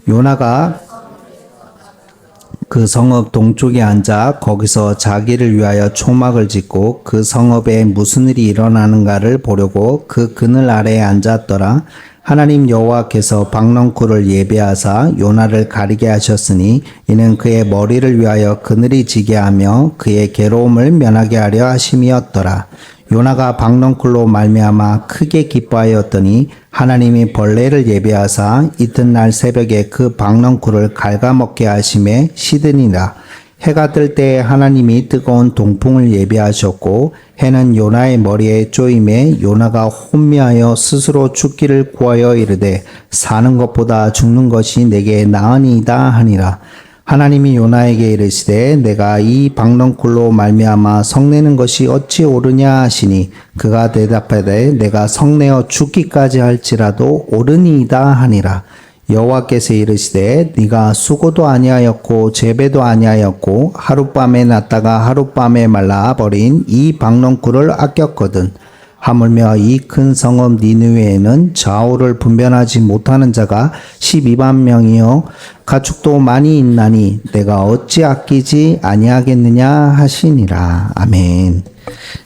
요나가 그 성읍 동쪽에 앉아 거기서 자기를 위하여 초막을 짓고 그 성읍에 무슨 일이 일어나는가를 보려고 그 그늘 아래에 앉았더라. 하나님 여호와께서 박넝쿨을 예비하사 요나를 가리게 하셨으니 이는 그의 머리를 위하여 그늘이 지게 하며 그의 괴로움을 면하게 하려 하심이었더라. 요나가 박넝쿨로 말미암아 크게 기뻐하였더니 하나님이 벌레를 예비하사 이튿날 새벽에 그 박넝쿨을 갉아먹게 하심에 시드니라. 해가 뜰 때에 하나님이 뜨거운 동풍을 예비하셨고 해는 요나의 머리에 쪼임에 요나가 혼미하여 스스로 죽기를 구하여 이르되 사는 것보다 죽는 것이 내게 나으니이다 하니라. 하나님이 요나에게 이르시되 내가 이 박넝쿨로 말미암아 성내는 것이 어찌 옳으냐 하시니 그가 대답하되 내가 성내어 죽기까지 할지라도 옳으니이다 하니라. 여호와께서 이르시되 네가 수고도 아니하였고 재배도 아니하였고 하룻밤에 났다가 하룻밤에 말라버린 이 박넝쿨을 아꼈거든. 하물며 이 큰 성읍 니느웨에는 좌우를 분별하지 못하는 자가 12만 명이요 가축도 많이 있나니 내가 어찌 아끼지 아니하겠느냐 하시니라. 아멘.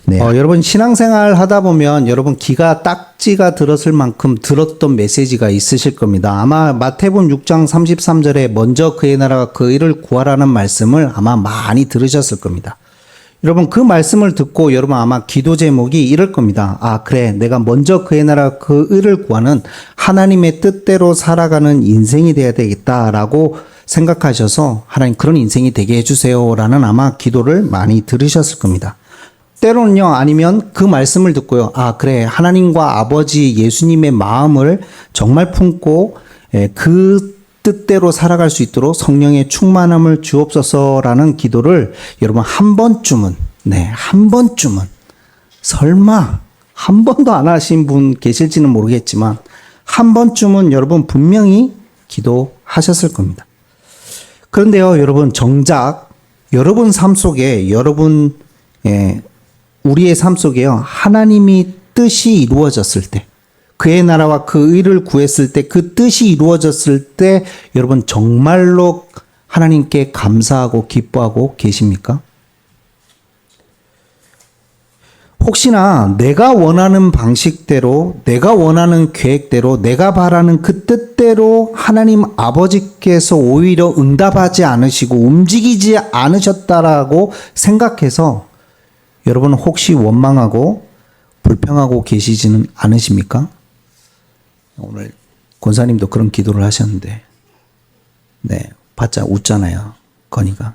네. 여러분 신앙생활 하다 보면 여러분 귀가 딱지가 들었을 만큼 들었던 메시지가 있으실 겁니다. 아마 마태복음 6장 33절에 먼저 그의 나라가 그 일을 구하라는 말씀을 아마 많이 들으셨을 겁니다. 여러분 그 말씀을 듣고 여러분 아마 기도 제목이 이럴 겁니다. 아 그래 내가 먼저 그의 나라 그 의를 구하는 하나님의 뜻대로 살아가는 인생이 돼야 되겠다라고 생각하셔서 하나님 그런 인생이 되게 해주세요 라는 아마 기도를 많이 들으셨을 겁니다. 때로는요 아니면 그 말씀을 듣고요 아 그래 하나님과 아버지 예수님의 마음을 정말 품고 그 뜻대로 살아갈 수 있도록 성령의 충만함을 주옵소서라는 기도를 여러분 한 번쯤은 한 번쯤은 설마 한 번도 안 하신 분 계실지는 모르겠지만 한 번쯤은 여러분 분명히 기도하셨을 겁니다. 그런데요 여러분 정작 여러분 삶 속에 우리의 삶 속에요 하나님이 뜻이 이루어졌을 때 그의 나라와 그 의를 구했을 때 그 뜻이 이루어졌을 때 여러분 정말로 하나님께 감사하고 기뻐하고 계십니까? 혹시나 내가 원하는 방식대로 내가 원하는 계획대로 내가 바라는 그 뜻대로 하나님 아버지께서 오히려 응답하지 않으시고 움직이지 않으셨다라고 생각해서 여러분 혹시 원망하고 불평하고 계시지는 않으십니까? 오늘 권사님도 그런 기도를 하셨는데 바짝 웃잖아요. 건이가.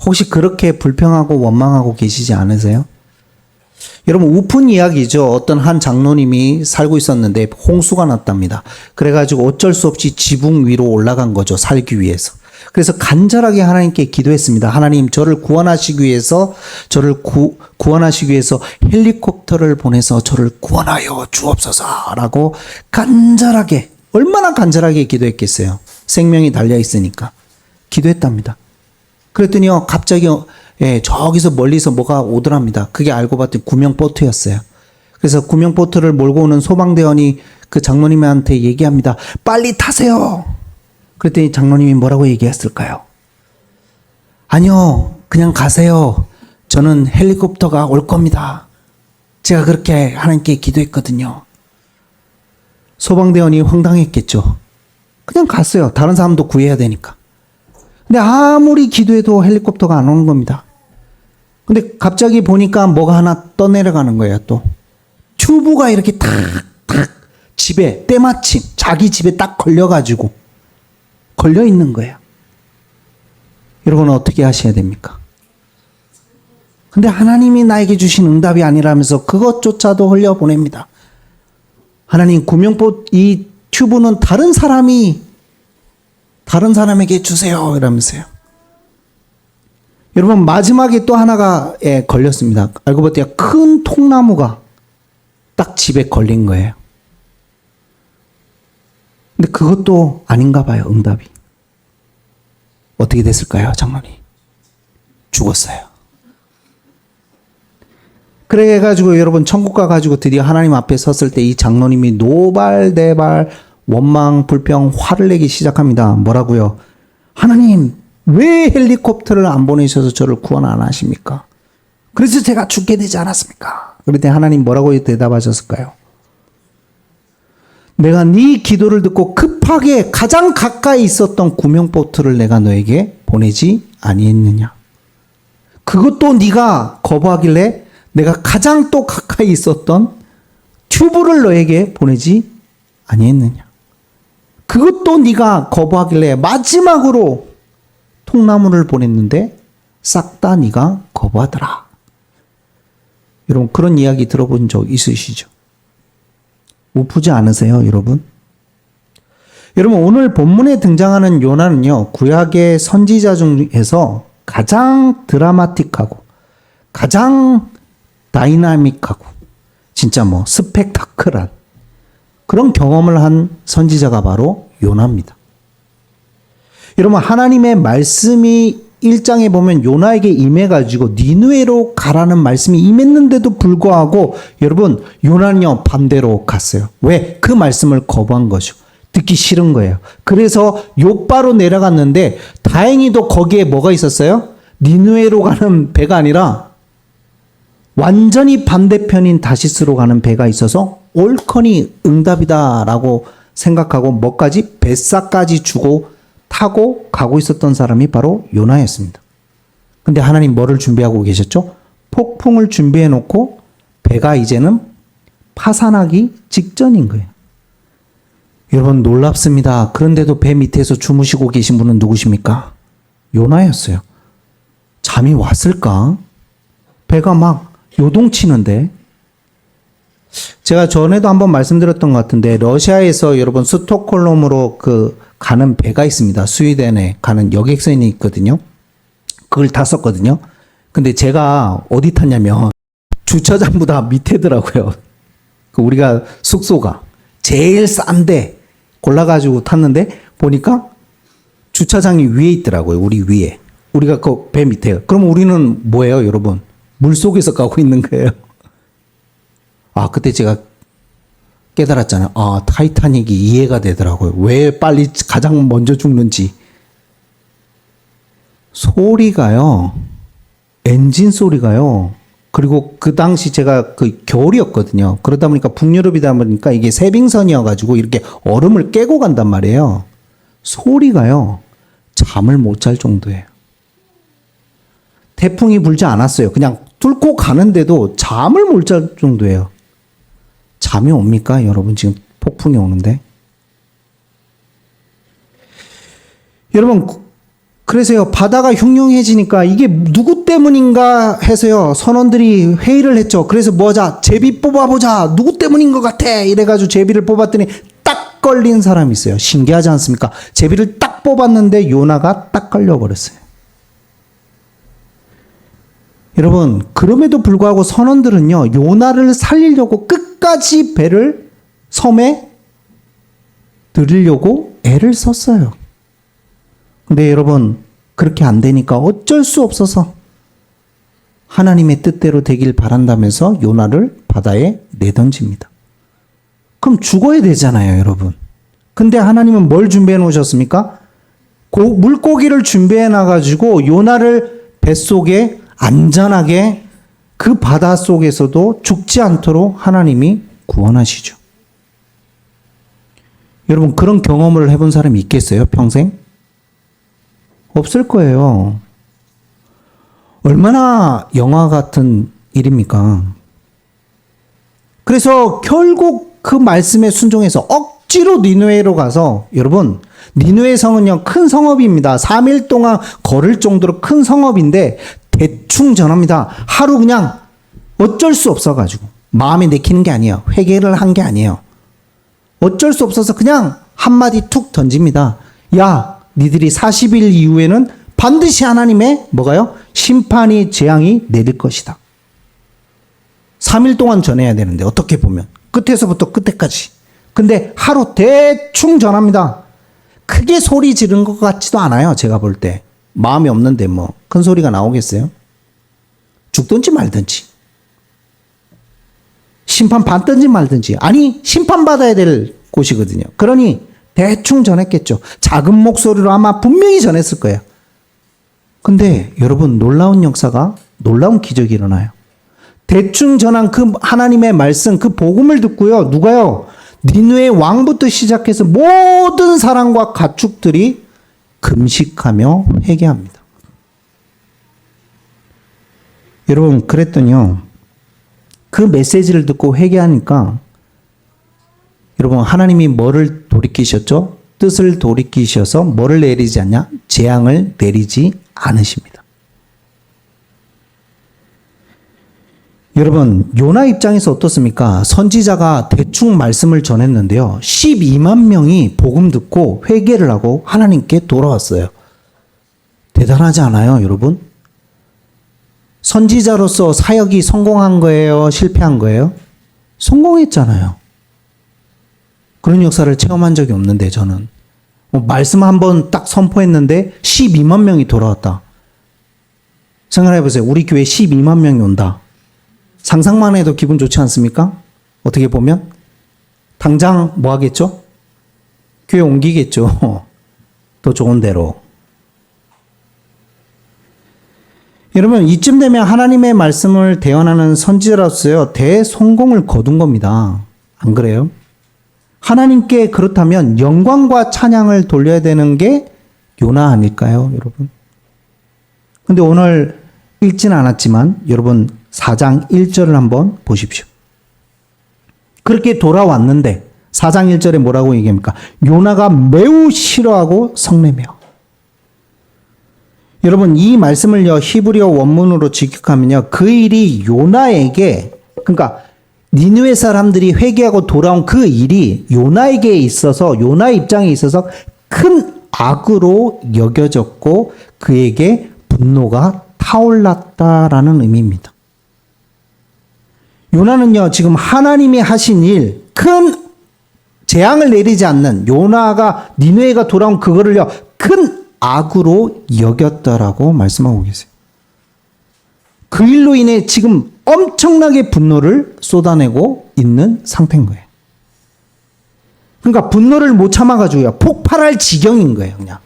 혹시 그렇게 불평하고 원망하고 계시지 않으세요? 여러분 우픈 이야기죠. 어떤 한 장로님이 살고 있었는데 홍수가 났답니다. 그래가지고 어쩔 수 없이 지붕 위로 올라간 거죠. 살기 위해서. 그래서 간절하게 하나님께 기도했습니다. 하나님 저를 구원하시기 위해서 구원하시기 위해서 헬리콥터를 보내서 저를 구원하여 주옵소서라고 간절하게 얼마나 간절하게 기도했겠어요. 생명이 달려 있으니까 기도했답니다. 그랬더니요 갑자기 저기서 멀리서 뭐가 오더랍니다. 그게 알고 봤더니 구명보트였어요. 그래서 구명보트를 몰고 오는 소방대원이 그 장로님한테 얘기합니다. 빨리 타세요. 그랬더니 장로님이 뭐라고 얘기했을까요? 아니요, 그냥 가세요. 저는 헬리콥터가 올 겁니다. 제가 그렇게 하나님께 기도했거든요. 소방대원이 황당했겠죠. 그냥 갔어요. 다른 사람도 구해야 되니까. 근데 아무리 기도해도 헬리콥터가 안 오는 겁니다. 근데 갑자기 보니까 뭐가 하나 떠내려가는 거예요, 또. 튜브가 이렇게 탁탁 집에 때마침 자기 집에 딱 걸려가지고 걸려 있는 거예요. 여러분은 어떻게 하셔야 됩니까? 근데 하나님이 나에게 주신 응답이 아니라면서 그것조차도 흘려보냅니다. 하나님 이 튜브는 다른 사람에게 주세요 이러면서요. 여러분 마지막에 또 하나가 걸렸습니다. 알고 봤더니 큰 통나무가 딱 집에 걸린 거예요. 근데 그것도 아닌가 봐요, 응답이. 어떻게 됐을까요, 장로님? 죽었어요. 그래가지고 여러분 천국 가가지고 드디어 하나님 앞에 섰을 때 이 장로님이 노발대발 원망, 불평, 화를 내기 시작합니다. 뭐라고요? 하나님, 왜 헬리콥터를 안 보내셔서 저를 구원 안 하십니까? 그래서 제가 죽게 되지 않았습니까? 그럴 때 하나님 뭐라고 대답하셨을까요? 내가 네 기도를 듣고 급하게 가장 가까이 있었던 구명보트를 내가 너에게 보내지 아니했느냐? 그것도 네가 거부하길래 내가 가장 또 가까이 있었던 튜브를 너에게 보내지 아니했느냐? 그것도 네가 거부하길래 마지막으로 통나무를 보냈는데 싹 다 네가 거부하더라. 여러분 그런 이야기 들어본 적 있으시죠? 우프지 않으세요, 여러분? 여러분 오늘 본문에 등장하는 요나는요, 구약의 선지자 중에서 가장 드라마틱하고 가장 다이나믹하고 진짜 뭐 스펙타클한 그런 경험을 한 선지자가 바로 요나입니다. 여러분 하나님의 말씀이 1장에 보면 요나에게 임해가지고 니느웨로 가라는 말씀이 임했는데도 불구하고 여러분 요나는요 반대로 갔어요. 왜? 그 말씀을 거부한 거죠. 듣기 싫은 거예요. 그래서 욥바로 내려갔는데 다행히도 거기에 뭐가 있었어요? 니느웨로 가는 배가 아니라 완전히 반대편인 다시스로 가는 배가 있어서 올커니 응답이다라고 생각하고 뭐까지? 뱃사까지 주고 타고 가고 있었던 사람이 바로 요나였습니다. 근데 하나님 뭐를 준비하고 계셨죠? 폭풍을 준비해 놓고 배가 이제는 파산하기 직전인 거예요. 여러분 놀랍습니다. 그런데도 배 밑에서 주무시고 계신 분은 누구십니까? 요나였어요. 잠이 왔을까? 배가 막 요동치는데 제가 전에도 한번 말씀드렸던 것 같은데 러시아에서 여러분 스톡홀름으로 가는 배가 있습니다. 스웨덴에 가는 여객선이 있거든요. 그걸 탔었거든요. 근데 제가 어디 탔냐면 주차장보다 밑에더라고요. 우리가 숙소가 제일 싼데 골라가지고 탔는데 보니까 주차장이 위에 있더라고요. 우리 위에. 우리가 그 배 밑에. 그럼 우리는 뭐예요, 여러분? 물속에서 가고 있는 거예요. 아, 그때 제가 깨달았잖아요. 아, 타이타닉이 이해가 되더라고요. 왜 빨리 가장 먼저 죽는지. 소리가요. 엔진 소리가요. 그리고 그 당시 제가 겨울이었거든요. 그러다 보니까 북유럽이다 보니까 이게 세빙선이어가지고 이렇게 얼음을 깨고 간단 말이에요. 소리가요. 잠을 못 잘 정도예요. 태풍이 불지 않았어요. 그냥 뚫고 가는데도 잠을 못 잘 정도예요. 잠이 옵니까? 여러분 지금 폭풍이 오는데. 여러분 그래서요 바다가 흉흉해지니까 이게 누구 때문인가 해서요 선원들이 회의를 했죠. 그래서 뭐하자? 제비 뽑아보자. 누구 때문인 것 같아? 이래가지고 제비를 뽑았더니 딱 걸린 사람이 있어요. 신기하지 않습니까? 제비를 딱 뽑았는데 요나가 딱 걸려버렸어요. 여러분 그럼에도 불구하고 선원들은요 요나를 살리려고 끝까지 배를 섬에 들이려고 애를 썼어요. 근데 여러분 그렇게 안 되니까 어쩔 수 없어서 하나님의 뜻대로 되길 바란다면서 요나를 바다에 내던집니다. 그럼 죽어야 되잖아요, 여러분. 근데 하나님은 뭘 준비해 놓으셨습니까? 물고기를 준비해 놔가지고 요나를 뱃속에 안전하게 그 바다 속에서도 죽지 않도록 하나님이 구원하시죠. 여러분 그런 경험을 해본 사람이 있겠어요? 평생? 없을 거예요. 얼마나 영화 같은 일입니까? 그래서 결국 그 말씀에 순종해서 억지로 니느웨로 가서 여러분 니느웨 성은요 큰 성읍입니다. 3일 동안 걸을 정도로 큰 성읍인데 대충 전합니다. 하루 그냥 어쩔 수 없어가지고 마음에 내키는 게 아니에요. 회개를 한 게 아니에요. 어쩔 수 없어서 그냥 한마디 툭 던집니다. 야 니들이 40일 이후에는 반드시 하나님의 뭐가요? 심판이 재앙이 내릴 것이다. 3일 동안 전해야 되는데 어떻게 보면 끝에서부터 끝에까지. 근데 하루 대충 전합니다. 크게 소리 지른 것 같지도 않아요. 제가 볼 때. 마음이 없는데 뭐 큰 소리가 나오겠어요? 죽든지 말든지. 심판 받든지 말든지. 아니 심판받아야 될 곳이거든요. 그러니 대충 전했겠죠. 작은 목소리로 아마 분명히 전했을 거예요. 근데 여러분 놀라운 역사가, 놀라운 기적이 일어나요. 대충 전한 그 하나님의 말씀, 그 복음을 듣고요. 누가요? 니느웨 왕부터 시작해서 모든 사람과 가축들이 금식하며 회개합니다. 여러분 그랬더니요. 그 메시지를 듣고 회개하니까 여러분 하나님이 뭐를 돌이키셨죠? 뜻을 돌이키셔서 뭐를 내리지 않냐? 재앙을 내리지 않으십니다. 여러분 요나 입장에서 어떻습니까? 선지자가 대충 말씀을 전했는데요. 12만 명이 복음 듣고 회개를 하고 하나님께 돌아왔어요. 대단하지 않아요, 여러분? 선지자로서 사역이 성공한 거예요? 실패한 거예요? 성공했잖아요. 그런 역사를 체험한 적이 없는데 저는. 말씀 한번 딱 선포했는데 12만 명이 돌아왔다. 생각해보세요. 우리 교회에 12만 명이 온다. 상상만 해도 기분 좋지 않습니까? 어떻게 보면 당장 뭐 하겠죠? 교회 옮기겠죠. 더 좋은 데로. 여러분 이쯤 되면 하나님의 말씀을 대언하는 선지자로서요 대성공을 거둔 겁니다. 안 그래요? 하나님께 그렇다면 영광과 찬양을 돌려야 되는 게 요나 아닐까요, 여러분? 근데 오늘 읽지는 않았지만 여러분 4장 1절을 한번 보십시오. 그렇게 돌아왔는데 4장 1절에 뭐라고 얘기합니까? 요나가 매우 싫어하고 성내며. 여러분 이 말씀을요 히브리어 원문으로 직역하면요 그 일이 요나에게, 그러니까 니느웨 사람들이 회개하고 돌아온 그 일이 요나에게 있어서, 요나의 입장에 있어서 큰 악으로 여겨졌고 그에게 분노가 타올랐다라는 의미입니다. 요나는요 지금 하나님이 하신 일, 큰 재앙을 내리지 않는 요나가 니느웨가 돌아온 그거를요 큰 악으로 여겼다라고 말씀하고 계세요. 그 일로 인해 지금 엄청나게 분노를 쏟아내고 있는 상태인 거예요. 그러니까 분노를 못 참아가지고요 폭발할 지경인 거예요. 그냥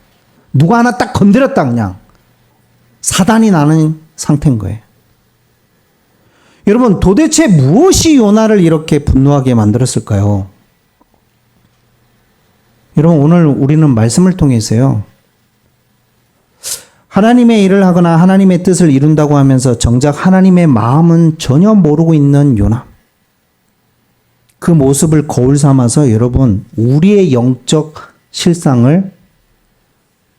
누가 하나 딱 건드렸다 그냥 사단이 나는 상태인 거예요. 여러분 도대체 무엇이 요나를 이렇게 분노하게 만들었을까요? 여러분 오늘 우리는 말씀을 통해서요 하나님의 일을 하거나 하나님의 뜻을 이룬다고 하면서 정작 하나님의 마음은 전혀 모르고 있는 요나, 그 모습을 거울 삼아서 여러분 우리의 영적 실상을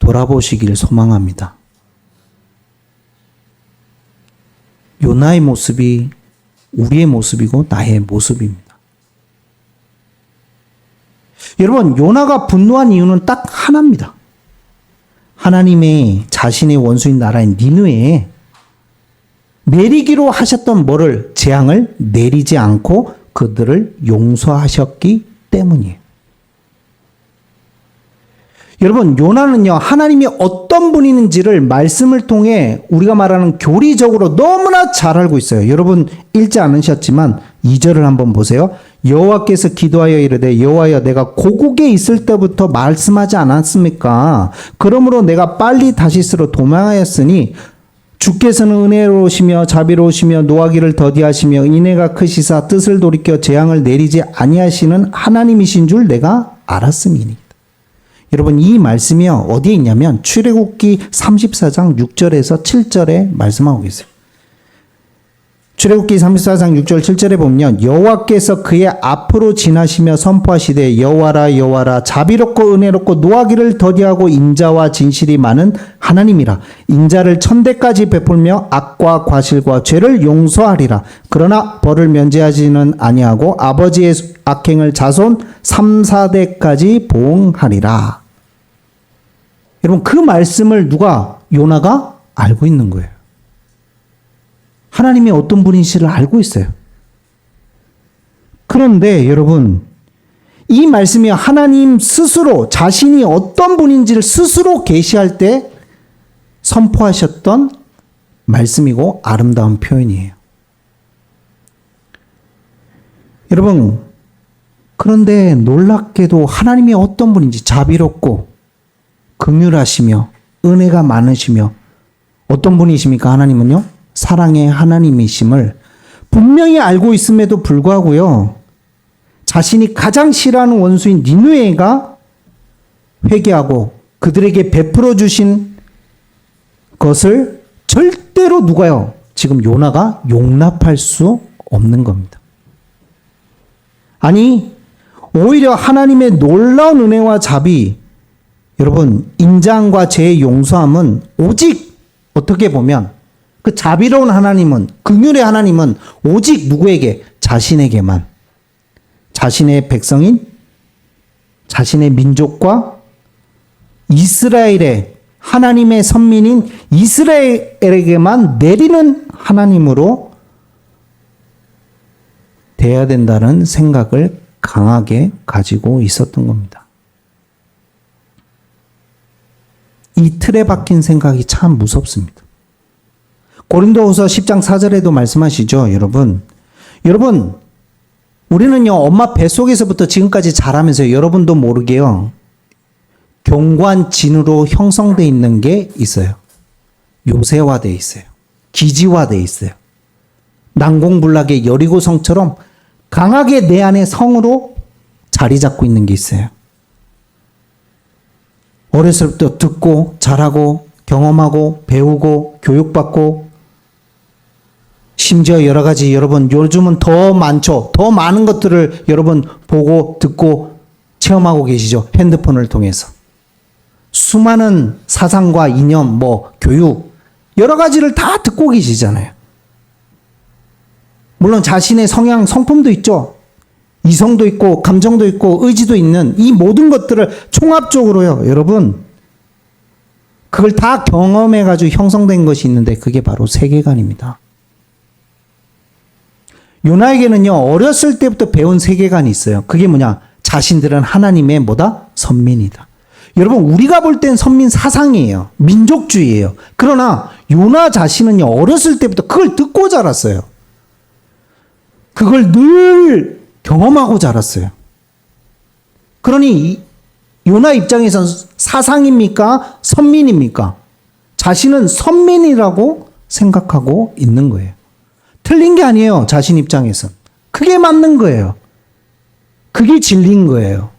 돌아보시길 소망합니다. 요나의 모습이 우리의 모습이고 나의 모습입니다. 여러분 요나가 분노한 이유는 딱 하나입니다. 하나님의 자신의 원수인 나라인 니느웨에 내리기로 하셨던 뭐를, 재앙을 내리지 않고 그들을 용서하셨기 때문이에요. 여러분 요나는요 하나님이 어떤 분인지를 말씀을 통해 우리가 말하는 교리적으로 너무나 잘 알고 있어요. 여러분 읽지 않으셨지만 2절을 한번 보세요. 여호와께서 기도하여 이르되 여호와여 내가 고국에 있을 때부터 말씀하지 않았습니까? 그러므로 내가 빨리 다시스로 도망하였으니 주께서는 은혜로우시며 자비로우시며 노하기를 더디하시며 인애가 크시사 뜻을 돌이켜 재앙을 내리지 아니하시는 하나님이신 줄 내가 알았음이니. 여러분 이 말씀이요 어디에 있냐면 출애굽기 34장 6절에서 7절에 말씀하고 계세요. 출애굽기 34장 6절 7절에 보면 여호와께서 그의 앞으로 지나시며 선포하시되 여호와라 여호와라 자비롭고 은혜롭고 노하기를 더디하고 인자와 진실이 많은 하나님이라. 인자를 천대까지 베풀며 악과 과실과 죄를 용서하리라. 그러나 벌을 면제하지는 아니하고 아버지의 악행을 자손 3, 4대까지 보응하리라. 여러분 그 말씀을 누가? 요나가 알고 있는 거예요. 하나님이 어떤 분이신지를 알고 있어요. 그런데 여러분 이 말씀이 하나님 스스로 자신이 어떤 분인지를 스스로 계시할 때 선포하셨던 말씀이고 아름다운 표현이에요. 여러분 그런데 놀랍게도 하나님이 어떤 분인지 자비롭고 긍휼하시며 은혜가 많으시며 어떤 분이십니까? 하나님은요? 사랑의 하나님이심을 분명히 알고 있음에도 불구하고요. 자신이 가장 싫어하는 원수인 니느웨가 회개하고 그들에게 베풀어 주신 것을 절대로 누가요? 지금 요나가 용납할 수 없는 겁니다. 아니, 오히려 하나님의 놀라운 은혜와 자비, 여러분, 인자함과 죄의 용서함은 오직 어떻게 보면 그 자비로운 하나님은, 긍휼의 하나님은 오직 누구에게? 자신에게만. 자신의 백성인, 자신의 민족과 이스라엘의 하나님의 선민인 이스라엘에게만 내리는 하나님으로 돼야 된다는 생각을 강하게 가지고 있었던 겁니다. 이 틀에 박힌 생각이 참 무섭습니다. 고린도후서 10장 4절에도 말씀하시죠, 여러분. 여러분, 우리는요, 엄마 뱃속에서부터 지금까지 자라면서 여러분도 모르게요, 경관진으로 형성되어 있는 게 있어요. 요새화되어 있어요. 기지화되어 있어요. 난공불락의 여리고성처럼 강하게 내 안에 성으로 자리 잡고 있는 게 있어요. 어렸을 때 듣고 자라고 경험하고 배우고 교육받고 심지어 여러 가지 여러분 요즘은 더 많죠. 더 많은 것들을 여러분 보고 듣고 체험하고 계시죠. 핸드폰을 통해서. 수많은 사상과 이념, 교육 여러 가지를 다 듣고 계시잖아요. 물론 자신의 성향, 성품도 있죠. 이성도 있고 감정도 있고 의지도 있는 이 모든 것들을 총합적으로요. 여러분 그걸 다 경험해가지고 형성된 것이 있는데 그게 바로 세계관입니다. 요나에게는요. 어렸을 때부터 배운 세계관이 있어요. 그게 뭐냐? 자신들은 하나님의 뭐다? 선민이다. 여러분 우리가 볼 땐 선민 사상이에요. 민족주의예요. 그러나 요나 자신은요. 어렸을 때부터 그걸 듣고 자랐어요. 그걸 늘 경험하고 자랐어요. 그러니 요나 입장에선 사상입니까? 선민입니까? 자신은 선민이라고 생각하고 있는 거예요. 틀린 게 아니에요. 자신 입장에선. 그게 맞는 거예요. 그게 진리인 거예요.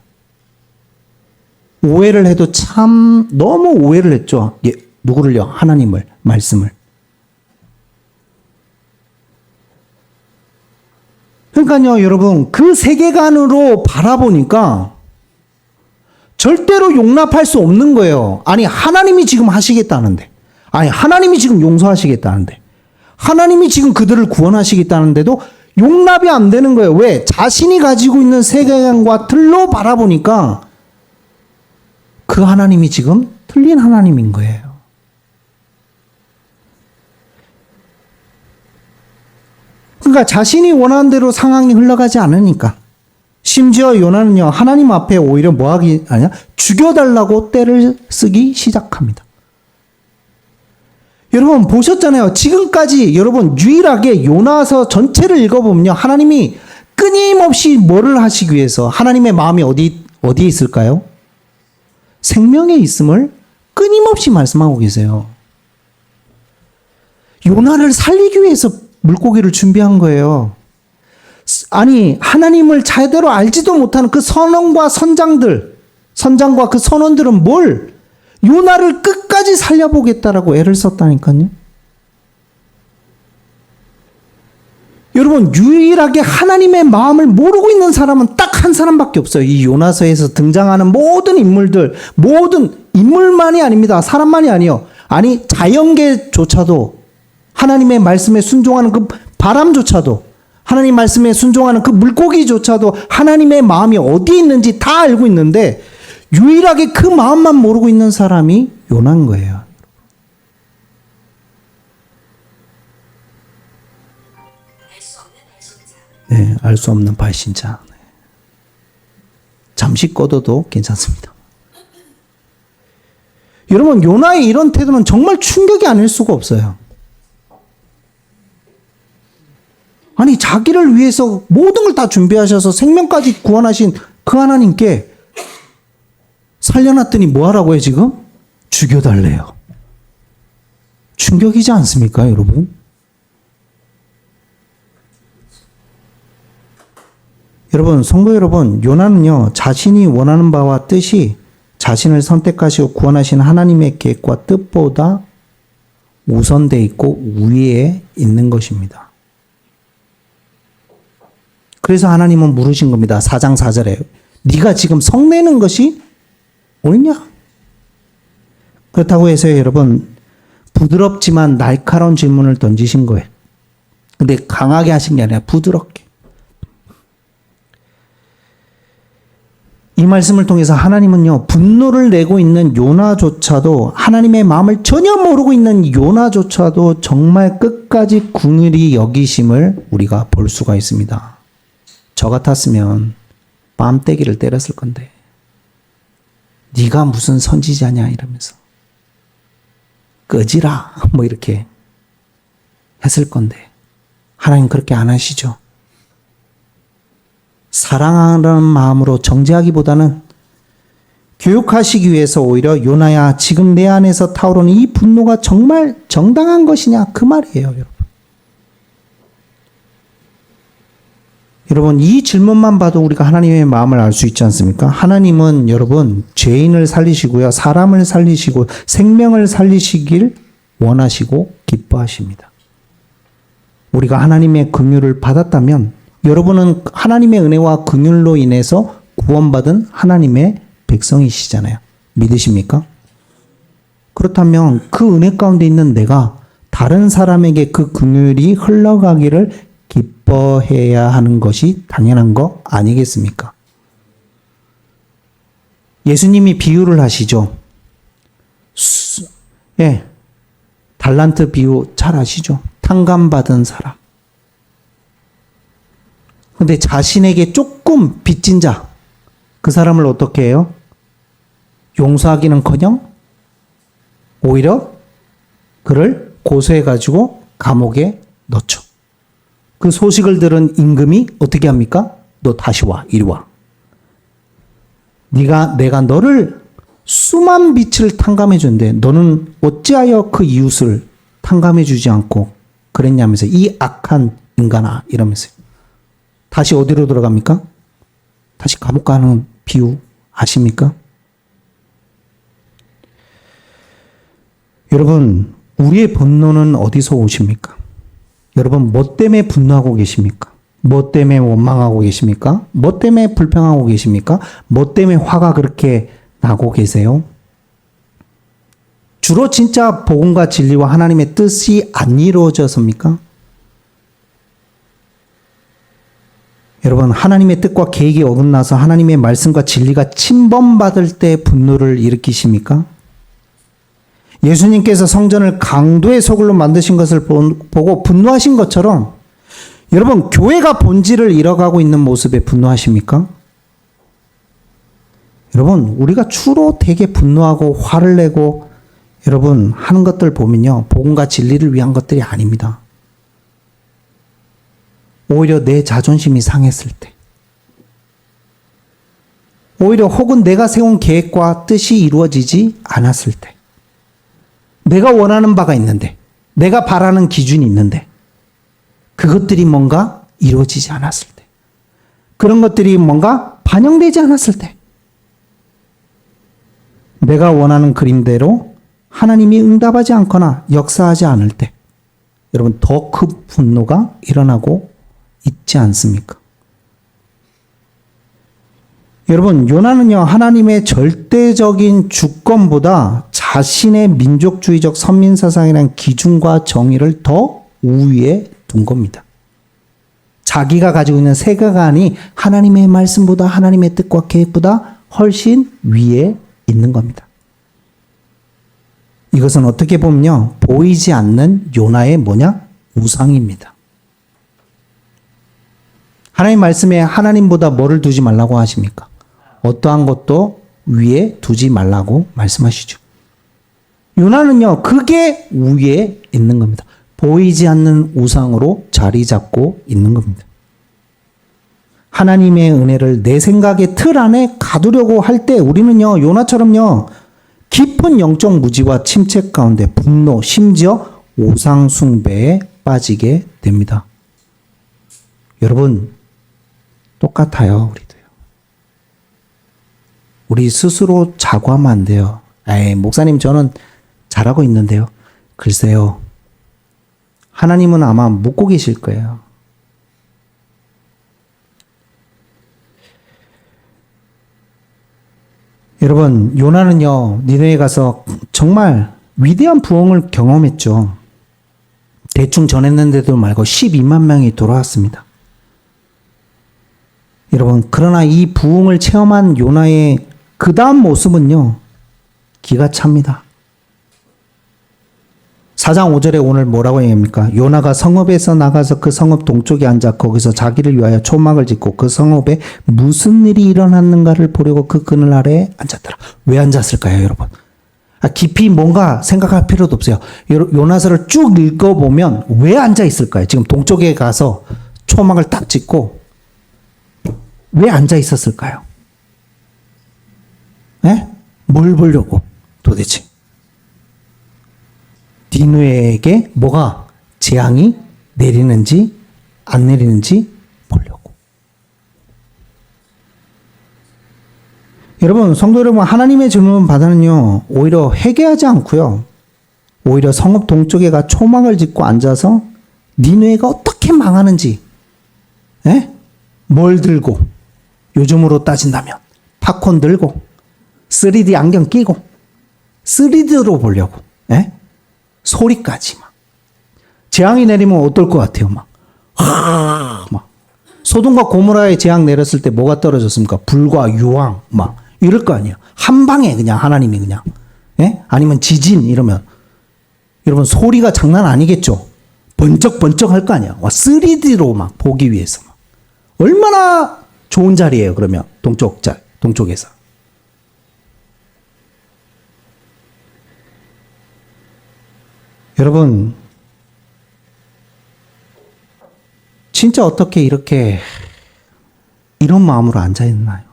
오해를 해도 참 너무 오해를 했죠. 누구를요? 하나님을, 말씀을. 그러니까요, 여러분, 그 세계관으로 바라보니까 절대로 용납할 수 없는 거예요. 아니, 하나님이 지금 하시겠다는데. 아니, 하나님이 지금 용서하시겠다는데. 하나님이 지금 그들을 구원하시겠다는데도 용납이 안 되는 거예요. 왜? 자신이 가지고 있는 세계관과 틀로 바라보니까 그 하나님이 지금 틀린 하나님인 거예요. 그러니까 자신이 원하는 대로 상황이 흘러가지 않으니까. 심지어 요나는요, 하나님 앞에 오히려 뭐하기 아니야? 죽여달라고 떼를 쓰기 시작합니다. 여러분 보셨잖아요. 지금까지 여러분 유일하게 요나서 전체를 읽어보면요. 하나님이 끊임없이 뭐를 하시기 위해서 하나님의 마음이 어디에 있을까요? 생명에 있음을 끊임없이 말씀하고 계세요. 요나를 살리기 위해서 물고기를 준비한 거예요. 아니 하나님을 제대로 알지도 못하는 그 선원과 선장과 그 선원들은 뭘? 요나를 끝까지 살려보겠다라고 애를 썼다니까요. 여러분 유일하게 하나님의 마음을 모르고 있는 사람은 딱 한 사람밖에 없어요. 이 요나서에서 등장하는 모든 인물들, 모든 인물만이 아닙니다. 사람만이 아니요. 아니 자연계조차도 하나님의 말씀에 순종하는 그 바람조차도 하나님 말씀에 순종하는 그 물고기조차도 하나님의 마음이 어디에 있는지 다 알고 있는데 유일하게 그 마음만 모르고 있는 사람이 요나인 거예요. 네, 알 수 없는 발신자. 네. 잠시 꺼둬도 괜찮습니다. 여러분, 요나의 이런 태도는 정말 충격이 아닐 수가 없어요. 아니 자기를 위해서 모든 걸 다 준비하셔서 생명까지 구원하신 그 하나님께 살려놨더니 뭐 하라고요 지금? 죽여달래요. 충격이지 않습니까 여러분? 여러분 성도 여러분, 요나는요 자신이 원하는 바와 뜻이 자신을 선택하시고 구원하신 하나님의 계획과 뜻보다 우선돼 있고 위에 있는 것입니다. 그래서 하나님은 물으신 겁니다. 4장 4절에 네가 지금 성내는 것이 옳냐? 그렇다고 해서 여러분 부드럽지만 날카로운 질문을 던지신 거예요. 근데 강하게 하신 게 아니라 부드럽게. 이 말씀을 통해서 하나님은요 분노를 내고 있는 요나조차도, 하나님의 마음을 전혀 모르고 있는 요나조차도 정말 끝까지 긍휼히 여기심을 우리가 볼 수가 있습니다. 저 같았으면 뺨때기를 때렸을 건데 네가 무슨 선지자냐 이러면서 꺼지라 뭐 이렇게 했을 건데 하나님 그렇게 안 하시죠. 사랑하는 마음으로 정죄하기보다는 교육하시기 위해서 오히려 요나야 지금 내 안에서 타오르는 이 분노가 정말 정당한 것이냐 그 말이에요. 여러분 이 질문만 봐도 우리가 하나님의 마음을 알 수 있지 않습니까? 하나님은 여러분 죄인을 살리시고요 사람을 살리시고 생명을 살리시길 원하시고 기뻐하십니다. 우리가 하나님의 긍휼을 받았다면 여러분은 하나님의 은혜와 긍휼로 인해서 구원받은 하나님의 백성이시잖아요. 믿으십니까? 그렇다면 그 은혜 가운데 있는 내가 다른 사람에게 그 긍휼이 흘러가기를 기뻐해야 하는 것이 당연한 거 아니겠습니까? 예수님이 비유를 하시죠. 달란트 비유 잘 아시죠? 탕감받은 사람. 근데 자신에게 조금 빚진 자, 그 사람을 어떻게 해요? 용서하기는커녕 오히려 그를 고소해가지고 감옥에 넣죠. 그 소식을 들은 임금이 어떻게 합니까? 너 다시 와, 이리 와. 내가 너를 수만 빚을 탕감해 준대. 너는 어찌하여 그 이웃을 탕감해 주지 않고 그랬냐면서 이 악한 인간아 이러면서요. 다시 어디로 들어갑니까? 다시 감옥 가는 비유 아십니까? 여러분, 우리의 분노는 어디서 오십니까? 여러분, 뭐 때문에 분노하고 계십니까? 뭐 때문에 원망하고 계십니까? 뭐 때문에 불평하고 계십니까? 뭐 때문에 화가 그렇게 나고 계세요? 주로 진짜 복음과 진리와 하나님의 뜻이 안 이루어져서입니까? 여러분, 하나님의 뜻과 계획이 어긋나서 하나님의 말씀과 진리가 침범받을 때 분노를 일으키십니까? 예수님께서 성전을 강도의 소굴로 만드신 것을 보고 분노하신 것처럼 여러분, 교회가 본질을 잃어가고 있는 모습에 분노하십니까? 여러분, 우리가 주로 되게 분노하고 화를 내고 여러분 하는 것들 보면요, 복음과 진리를 위한 것들이 아닙니다. 오히려 내 자존심이 상했을 때, 오히려 혹은 내가 세운 계획과 뜻이 이루어지지 않았을 때, 내가 원하는 바가 있는데, 내가 바라는 기준이 있는데 그것들이 뭔가 이루어지지 않았을 때, 그런 것들이 뭔가 반영되지 않았을 때, 내가 원하는 그림대로 하나님이 응답하지 않거나 역사하지 않을 때, 여러분 더 큰 분노가 일어나고 있지 않습니까? 여러분, 요나는요, 하나님의 절대적인 주권보다 자신의 민족주의적 선민사상이라는 기준과 정의를 더 우위에 둔 겁니다. 자기가 가지고 있는 세계관이 하나님의 말씀보다, 하나님의 뜻과 계획보다 훨씬 위에 있는 겁니다. 이것은 어떻게 보면요, 보이지 않는 요나의 우상입니다. 하나님 말씀에 하나님보다 뭐를 두지 말라고 하십니까? 어떠한 것도 위에 두지 말라고 말씀하시죠. 요나는요, 그게 위에 있는 겁니다. 보이지 않는 우상으로 자리 잡고 있는 겁니다. 하나님의 은혜를 내 생각의 틀 안에 가두려고 할 때 우리는요, 요나처럼요, 깊은 영적 무지와 침체 가운데 분노, 심지어 우상 숭배에 빠지게 됩니다. 여러분, 똑같아요, 우리도요. 우리 스스로 자고하면 안 돼요. 에이, 목사님, 저는 잘하고 있는데요. 글쎄요. 하나님은 아마 묻고 계실 거예요. 여러분, 요나는요, 니네에 가서 정말 위대한 부흥을 경험했죠. 대충 전했는데도 말고 12만 명이 돌아왔습니다. 여러분, 그러나 이 부흥을 체험한 요나의 그 다음 모습은요, 기가 찹니다. 4장 5절에 오늘 뭐라고 얘기합니까? 요나가 성읍에서 나가서 그 성읍 동쪽에 앉아 거기서 자기를 위하여 초막을 짓고 그 성읍에 무슨 일이 일어났는가를 보려고 그 그늘 아래에 앉았더라. 왜 앉았을까요, 여러분? 깊이 뭔가 생각할 필요도 없어요. 요나서를 쭉 읽어보면 왜 앉아 있을까요? 지금 동쪽에 가서 초막을 딱 짓고 왜 앉아 있었을까요? 네? 뭘 보려고 도대체? 니느웨에게 뭐가 재앙이 내리는지 안 내리는지 보려고. 여러분, 성도 여러분, 하나님의 질문 받아는요, 오히려 회개하지 않고요, 오히려 성읍 동쪽에 가 초막을 짓고 앉아서 니느웨가 어떻게 망하는지, 에? 뭘 들고, 요즘으로 따진다면 팝콘 들고 3D 안경 끼고 3D로 보려고, 에? 소리까지 막. 재앙이 내리면 어떨 것 같아요? 막. 소돔과 고모라에 재앙 내렸을 때 뭐가 떨어졌습니까? 불과 유황, 막. 이럴 거 아니에요. 한 방에 그냥 하나님이 그냥. 예? 아니면 지진 이러면. 여러분, 소리가 장난 아니겠죠? 번쩍번쩍 할 거 아니야. 3D로 막 보기 위해서. 막. 얼마나 좋은 자리예요, 그러면. 동쪽에서. 여러분, 진짜 어떻게 이렇게 이런 마음으로 앉아있나요?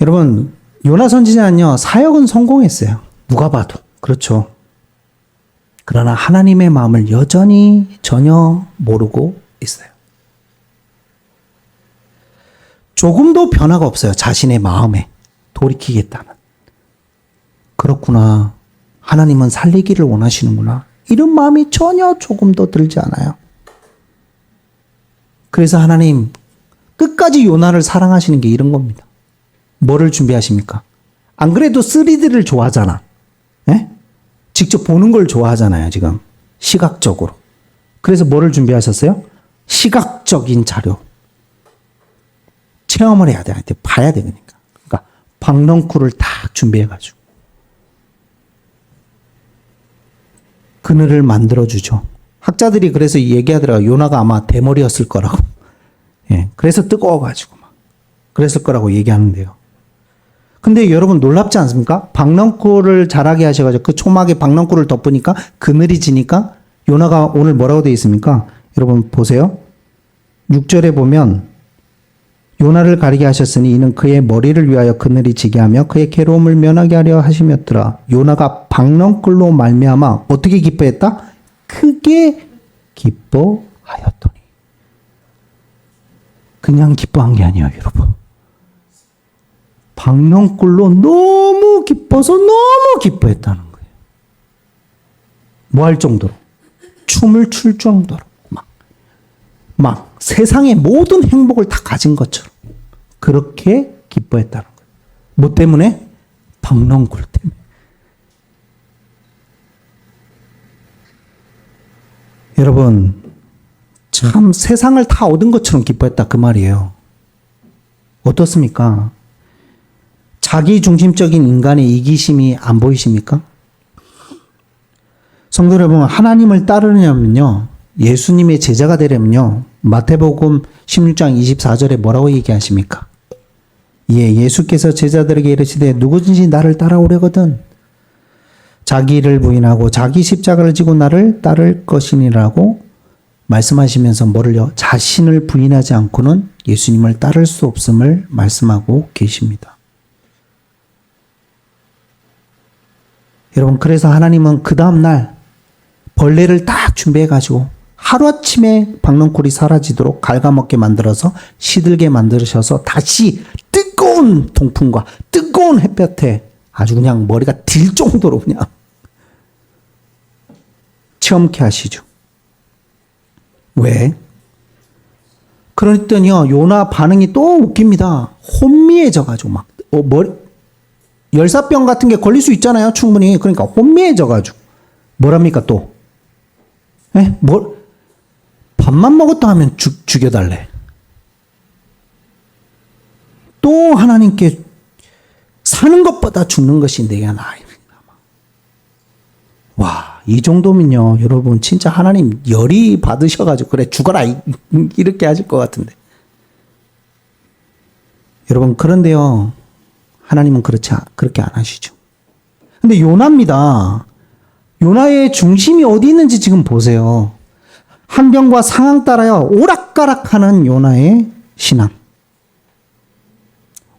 여러분, 요나 선지자는요, 사역은 성공했어요. 누가 봐도. 그렇죠. 그러나 하나님의 마음을 여전히 전혀 모르고 있어요. 조금도 변화가 없어요. 자신의 마음에 돌이키겠다는. 그렇구나. 하나님은 살리기를 원하시는구나. 이런 마음이 전혀 조금도 들지 않아요. 그래서 하나님 끝까지 요나를 사랑하시는 게 이런 겁니다. 뭐를 준비하십니까? 안 그래도 3D를 좋아하잖아. 예? 직접 보는 걸 좋아하잖아요, 지금. 시각적으로. 그래서 뭐를 준비하셨어요? 시각적인 자료. 체험을 해야 돼. 봐야 되니까. 그러니까 박넝쿨을 딱 준비해가지고. 그늘을 만들어주죠. 학자들이 그래서 얘기하더라고요. 요나가 아마 대머리였을 거라고. 예, 그래서 뜨거워가지고 막. 그랬을 거라고 얘기하는데요. 근데 여러분 놀랍지 않습니까? 박넝쿨을 자라게 하셔가지고 그 초막에 박넝쿨을 덮으니까 그늘이 지니까 요나가 오늘 뭐라고 되어 있습니까? 여러분 보세요. 6절에 보면 요나를 가리게 하셨으니 이는 그의 머리를 위하여 그늘이 지게 하며 그의 괴로움을 면하게 하려 하심이었더라. 요나가 박넝쿨로 말미암아 어떻게 기뻐했다? 크게 기뻐하였더니. 그냥 기뻐한 게 아니에요, 여러분. 박넝쿨로 너무 기뻐서 너무 기뻐했다는 거예요. 뭐 할 정도로? 춤을 출 정도로. 막 세상의 모든 행복을 다 가진 것처럼 그렇게 기뻐했다는 거예요. 뭐 때문에? 박넝쿨 때문에. 여러분, 참 세상을 다 얻은 것처럼 기뻐했다 그 말이에요. 어떻습니까? 자기 중심적인 인간의 이기심이 안 보이십니까? 성도 여러분, 하나님을 따르려면요, 예수님의 제자가 되려면요, 마태복음 16장 24절에 뭐라고 얘기하십니까? 예, 예수께서 제자들에게 이르시되 누구든지 나를 따라오려거든 자기를 부인하고 자기 십자가를 지고 나를 따를 것이니라고 말씀하시면서 뭐를요? 자신을 부인하지 않고는 예수님을 따를 수 없음을 말씀하고 계십니다. 여러분, 그래서 하나님은 그 다음날 벌레를 딱 준비해가지고 하루아침에 박넝쿨이 사라지도록 갉아먹게 만들어서 시들게 만드셔서 다시 뜨거운 동풍과 뜨거운 햇볕에 아주 그냥 머리가 딜 정도로 그냥 체험케 하시죠. 왜? 그랬더니요, 요나 반응이 또 웃깁니다. 혼미해져가지고 막, 열사병 같은 게 걸릴 수 있잖아요, 충분히. 그러니까 혼미해져가지고. 뭐랍니까, 또? 에? 밥만 먹었다 하면 죽여달래. 또 하나님께 사는 것보다 죽는 것이 내가 나아. 와, 이 정도면요, 여러분, 진짜 하나님 열이 받으셔가지고, 그래, 죽어라. 이렇게 하실 것 같은데. 여러분, 그런데요, 하나님은 그렇게 안 하시죠. 근데 요나입니다. 요나의 중심이 어디 있는지 지금 보세요. 환경과 상황 따라요, 오락가락하는 요나의 신앙.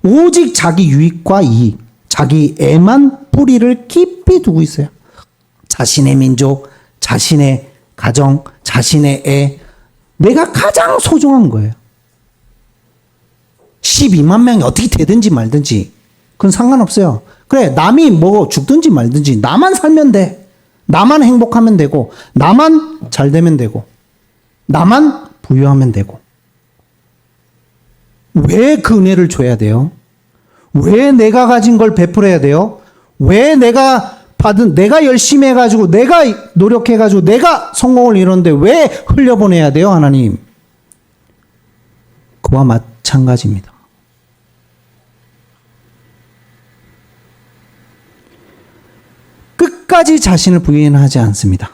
오직 자기 유익과 이익, 자기 애만 뿌리를 깊이 두고 있어요. 자신의 민족, 자신의 가정, 자신의 애, 내가 가장 소중한 거예요. 12만 명이 어떻게 되든지 말든지 그건 상관없어요. 그래, 남이 뭐 죽든지 말든지 나만 살면 돼. 나만 행복하면 되고, 나만 잘 되면 되고, 나만 부유하면 되고. 왜 그 은혜를 줘야 돼요? 왜 내가 가진 걸 베풀어야 돼요? 왜 내가 열심히 해가지고, 내가 노력해가지고, 내가 성공을 이뤘는데 왜 흘려보내야 돼요, 하나님? 그와 마찬가지입니다. 끝까지 자신을 부인하지 않습니다.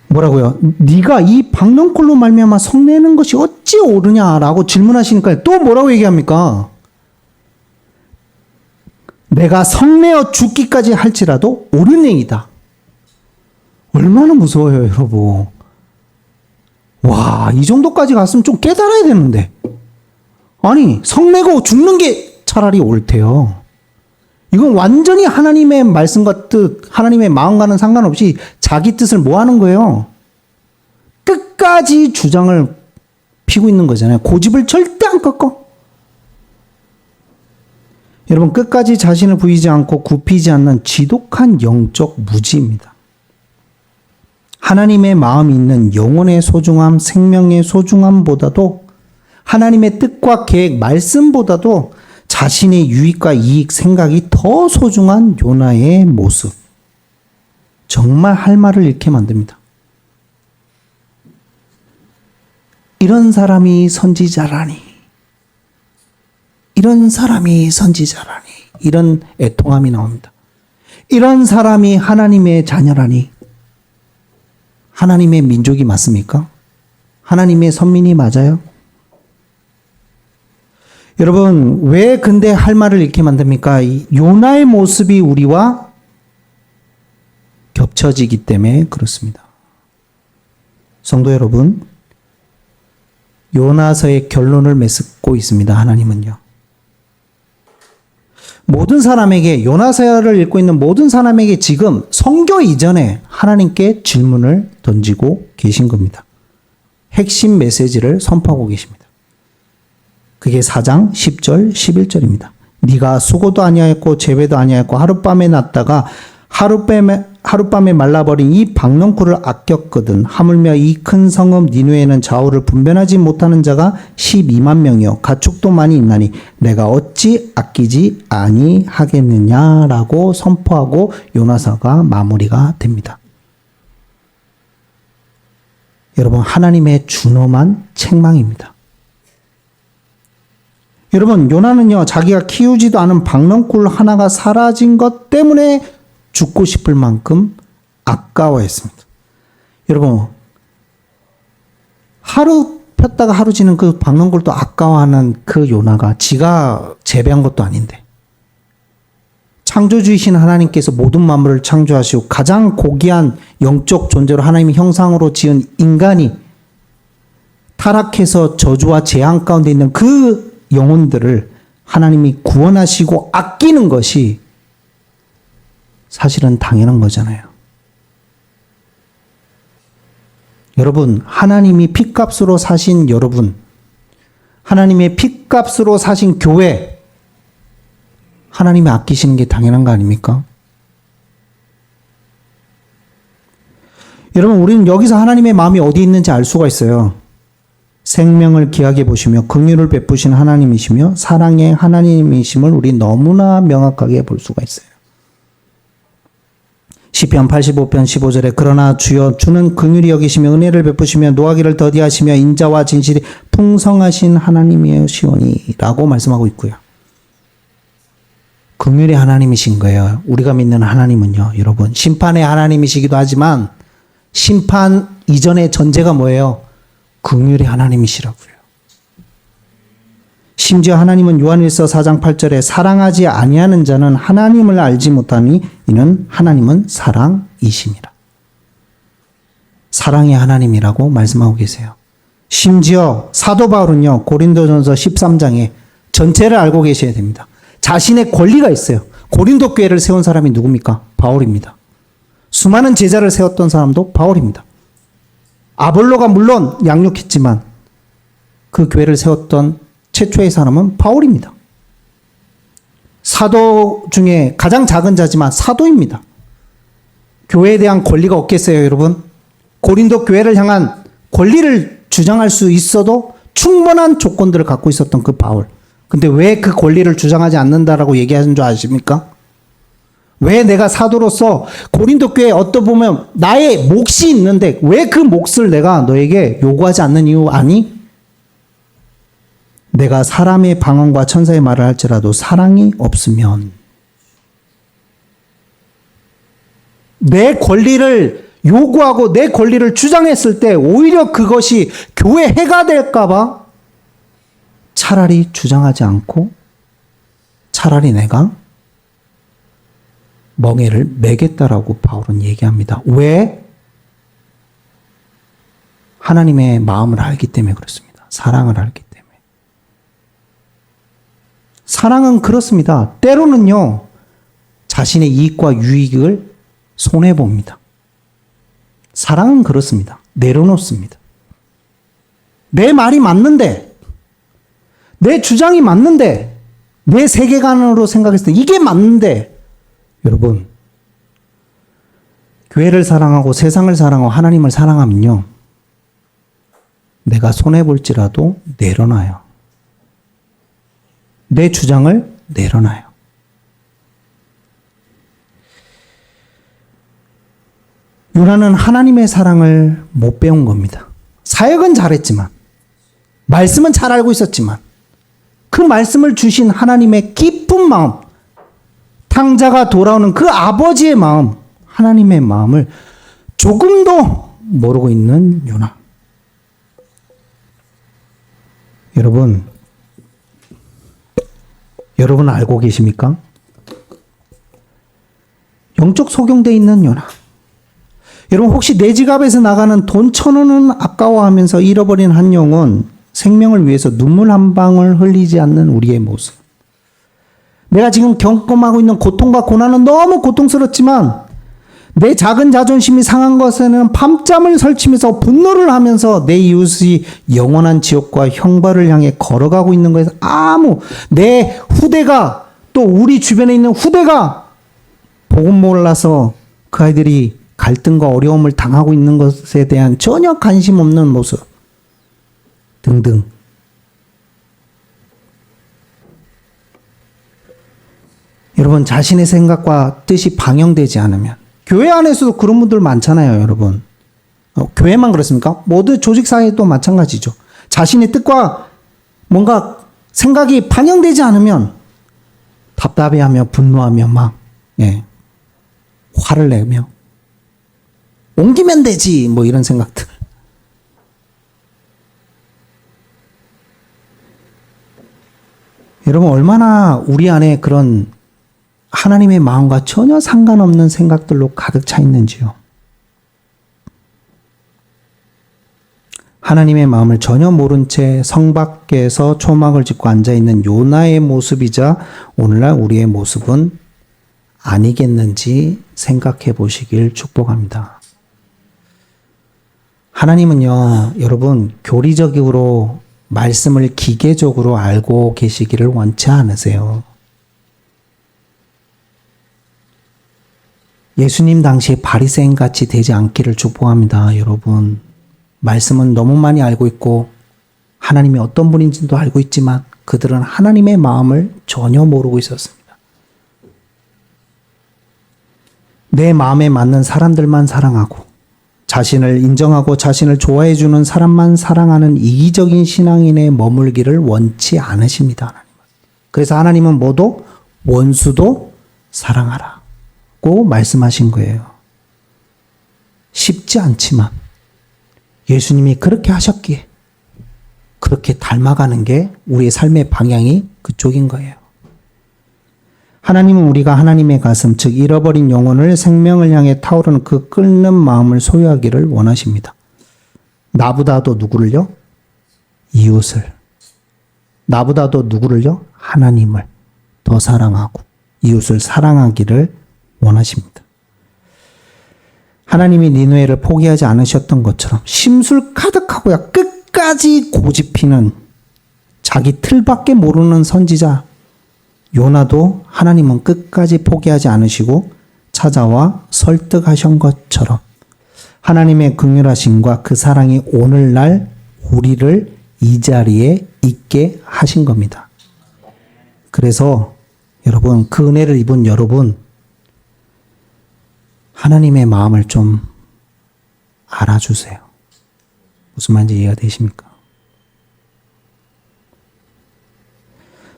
뭐라고요? 네가 이 박넝쿨로 말미암아 성내는 것이 어찌 옳으냐라고 질문하시니까 또 뭐라고 얘기합니까? 내가 성내어 죽기까지 할지라도 옳은 행위다. 얼마나 무서워요, 여러분. 와, 이 정도까지 갔으면 좀 깨달아야 되는데. 아니, 성내고 죽는 게 차라리 옳대요. 이건 완전히 하나님의 말씀과 뜻, 하나님의 마음과는 상관없이 자기 뜻을 뭐 하는 거예요? 끝까지 주장을 피고 있는 거잖아요. 고집을 절대 안 꺾어. 여러분, 끝까지 자신을 부이지 않고 굽히지 않는 지독한 영적 무지입니다. 하나님의 마음이 있는 영혼의 소중함, 생명의 소중함보다도 하나님의 뜻과 계획, 말씀보다도 자신의 유익과 이익, 생각이 더 소중한 요나의 모습. 정말 할 말을 잃게 만듭니다. 이런 사람이 선지자라니. 이런 사람이 선지자라니. 이런 애통함이 나옵니다. 이런 사람이 하나님의 자녀라니. 하나님의 민족이 맞습니까? 하나님의 선민이 맞아요? 여러분, 왜 근데 할 말을 잃게 만듭니까? 요나의 모습이 우리와 겹쳐지기 때문에 그렇습니다. 성도 여러분, 요나서의 결론을 맺고 있습니다. 하나님은요. 모든 사람에게, 요나서를 읽고 있는 모든 사람에게 지금 성교 이전에 하나님께 질문을 던지고 계신 겁니다. 핵심 메시지를 선포하고 계십니다. 그게 4장 10절 11절입니다. 네가 수고도 아니하였고 재배도 아니하였고 하룻밤에 났다가 하룻밤에 말라버린 이 박넝쿨을 아꼈거든. 하물며 이 큰 성읍 니느웨는 좌우를 분별하지 못하는 자가 12만 명이요 가축도 많이 있나니 내가 어찌 아끼지 아니하겠느냐라고 선포하고 요나서가 마무리가 됩니다. 여러분, 하나님의 준엄한 책망입니다. 여러분, 요나는요, 자기가 키우지도 않은 박넝쿨 하나가 사라진 것 때문에 죽고 싶을 만큼 아까워했습니다. 여러분, 폈다가 하루 지는 그 박는 걸 또 아까워하는 그 요나가 지가 재배한 것도 아닌데 창조주이신 하나님께서 모든 만물을 창조하시고 가장 고귀한 영적 존재로 하나님의 형상으로 지은 인간이 타락해서 저주와 재앙 가운데 있는 그 영혼들을 하나님이 구원하시고 아끼는 것이 사실은 당연한 거잖아요. 여러분, 하나님이 핏값으로 사신 여러분, 하나님의 핏값으로 사신 교회, 하나님이 아끼시는 게 당연한 거 아닙니까? 여러분, 우리는 여기서 하나님의 마음이 어디 있는지 알 수가 있어요. 생명을 귀하게 보시며 긍휼을 베푸신 하나님이시며 사랑의 하나님이심을 우리 너무나 명확하게 볼 수가 있어요. 시편 85편 15절에 그러나 주여 주는 긍휼히 여기시며 은혜를 베푸시며 노하기를 더디하시며 인자와 진실이 풍성하신 하나님이시오니 라고 말씀하고 있고요. 긍휼의 하나님이신 거예요. 우리가 믿는 하나님은요, 여러분, 심판의 하나님이시기도 하지만 심판 이전의 전제가 뭐예요? 긍휼의 하나님이시라고요. 심지어 하나님은 요한일서 4장 8절에 사랑하지 아니하는 자는 하나님을 알지 못하니 이는 하나님은 사랑이심이라. 사랑의 하나님이라고 말씀하고 계세요. 심지어 사도 바울은요, 고린도전서 13장에 전체를 알고 계셔야 됩니다. 자신의 권리가 있어요. 고린도 교회를 세운 사람이 누굽니까? 바울입니다. 수많은 제자를 세웠던 사람도 바울입니다. 아볼로가 물론 양육했지만 그 교회를 세웠던 최초의 사람은 바울입니다. 사도 중에 가장 작은 자지만 사도입니다. 교회에 대한 권리가 없겠어요, 여러분? 고린도 교회를 향한 권리를 주장할 수 있어도 충분한 조건들을 갖고 있었던 그 바울. 근데 왜 그 권리를 주장하지 않는다라고 얘기하는 줄 아십니까? 왜 내가 사도로서 고린도 교회에 어떠 보면 나의 몫이 있는데 왜 그 몫을 내가 너에게 요구하지 않는 이유 아니? 내가 사람의 방언과 천사의 말을 할지라도 사랑이 없으면 내 권리를 요구하고 내 권리를 주장했을 때 오히려 그것이 교회 해가 될까봐 차라리 주장하지 않고 차라리 내가 멍에를 매겠다라고 바울은 얘기합니다. 왜? 하나님의 마음을 알기 때문에 그렇습니다. 사랑을 알기 때문에. 사랑은 그렇습니다. 때로는요, 자신의 이익과 유익을 손해봅니다. 사랑은 그렇습니다. 내려놓습니다. 내 말이 맞는데, 내 주장이 맞는데, 내 세계관으로 생각했을 때 이게 맞는데, 여러분, 교회를 사랑하고 세상을 사랑하고 하나님을 사랑하면요, 내가 손해볼지라도 내려놔요. 내 주장을 내려놔요. 요나는 하나님의 사랑을 못 배운 겁니다. 사역은 잘했지만, 말씀은 잘 알고 있었지만, 그 말씀을 주신 하나님의 깊은 마음, 탕자가 돌아오는 그 아버지의 마음, 하나님의 마음을 조금도 모르고 있는 요나. 여러분 알고 계십니까? 영적 소경되어 있는 요나. 여러분 혹시 내 지갑에서 나가는 돈 1,000원은 아까워하면서 잃어버린 한 영혼, 생명을 위해서 눈물 한 방울 흘리지 않는 우리의 모습. 내가 지금 경험하고 있는 고통과 고난은 너무 고통스럽지만 내 작은 자존심이 상한 것에는 밤잠을 설치면서 분노를 하면서 내 이웃이 영원한 지옥과 형벌을 향해 걸어가고 있는 것에서 내 후대가 또 우리 주변에 있는 후대가 복음 몰라서 그 아이들이 갈등과 어려움을 당하고 있는 것에 대한 전혀 관심 없는 모습 등등. 여러분 자신의 생각과 뜻이 방영되지 않으면 교회 안에서도 그런 분들 많잖아요, 여러분. 교회만 그렇습니까? 모두 조직사회도 마찬가지죠. 자신의 뜻과 뭔가 생각이 방영되지 않으면 답답해하며 분노하며 화를 내며 옮기면 되지 이런 생각들. 여러분, 얼마나 우리 안에 그런 하나님의 마음과 전혀 상관없는 생각들로 가득 차 있는지요. 하나님의 마음을 전혀 모른 채 성 밖에서 초막을 짓고 앉아있는 요나의 모습이자 오늘날 우리의 모습은 아니겠는지 생각해 보시길 축복합니다. 하나님은요, 여러분, 교리적으로 말씀을 기계적으로 알고 계시기를 원치 않으세요. 예수님 당시에 바리새인 같이 되지 않기를 축복합니다, 여러분. 말씀은 너무 많이 알고 있고 하나님이 어떤 분인지도 알고 있지만 그들은 하나님의 마음을 전혀 모르고 있었습니다. 내 마음에 맞는 사람들만 사랑하고 자신을 인정하고 자신을 좋아해 주는 사람만 사랑하는 이기적인 신앙인에 머물기를 원치 않으십니다, 하나님은. 그래서 하나님은 모두 원수도 사랑하라고 말씀하신 거예요. 쉽지 않지만 예수님이 그렇게 하셨기에 그렇게 닮아가는 게 우리의 삶의 방향이 그쪽인 거예요. 하나님은 우리가 하나님의 가슴, 즉 잃어버린 영혼을 생명을 향해 타오르는 그 끓는 마음을 소유하기를 원하십니다. 나보다도 누구를요? 이웃을. 나보다도 누구를요? 하나님을 더 사랑하고 이웃을 사랑하기를 원하십니다. 하나님이 니느웨를 포기하지 않으셨던 것처럼 심술 가득하고야 끝까지 고집피는 자기 틀밖에 모르는 선지자 요나도 하나님은 끝까지 포기하지 않으시고 찾아와 설득하신 것처럼 하나님의 긍휼하심과 그 사랑이 오늘날 우리를 이 자리에 있게 하신 겁니다. 그래서 여러분, 그 은혜를 입은 여러분, 하나님의 마음을 좀 알아주세요. 무슨 말인지 이해가 되십니까?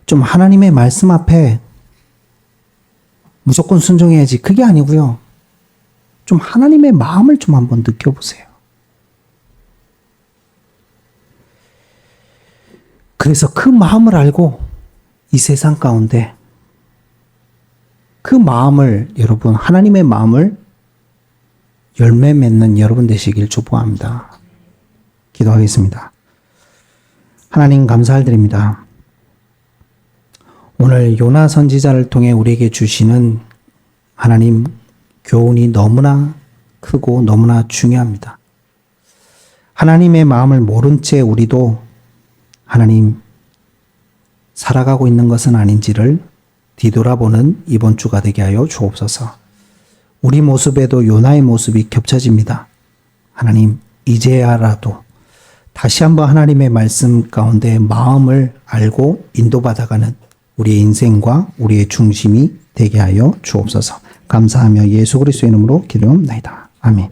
좀 하나님의 말씀 앞에 무조건 순종해야지, 그게 아니고요. 좀 하나님의 마음을 좀 한번 느껴보세요. 그래서 그 마음을 알고 이 세상 가운데 그 마음을, 여러분, 하나님의 마음을 열매 맺는 여러분 되시길 축복합니다. 기도하겠습니다. 하나님 감사드립니다. 오늘 요나 선지자를 통해 우리에게 주시는 하나님 교훈이 너무나 크고 너무나 중요합니다. 하나님의 마음을 모른 채 우리도 하나님 살아가고 있는 것은 아닌지를 뒤돌아보는 이번 주가 되게 하여 주옵소서. 우리 모습에도 요나의 모습이 겹쳐집니다. 하나님, 이제야라도 다시 한번 하나님의 말씀 가운데 마음을 알고 인도받아가는 우리의 인생과 우리의 중심이 되게 하여 주옵소서. 감사하며 예수 그리스도의 이름으로 기도합나이다. 아멘.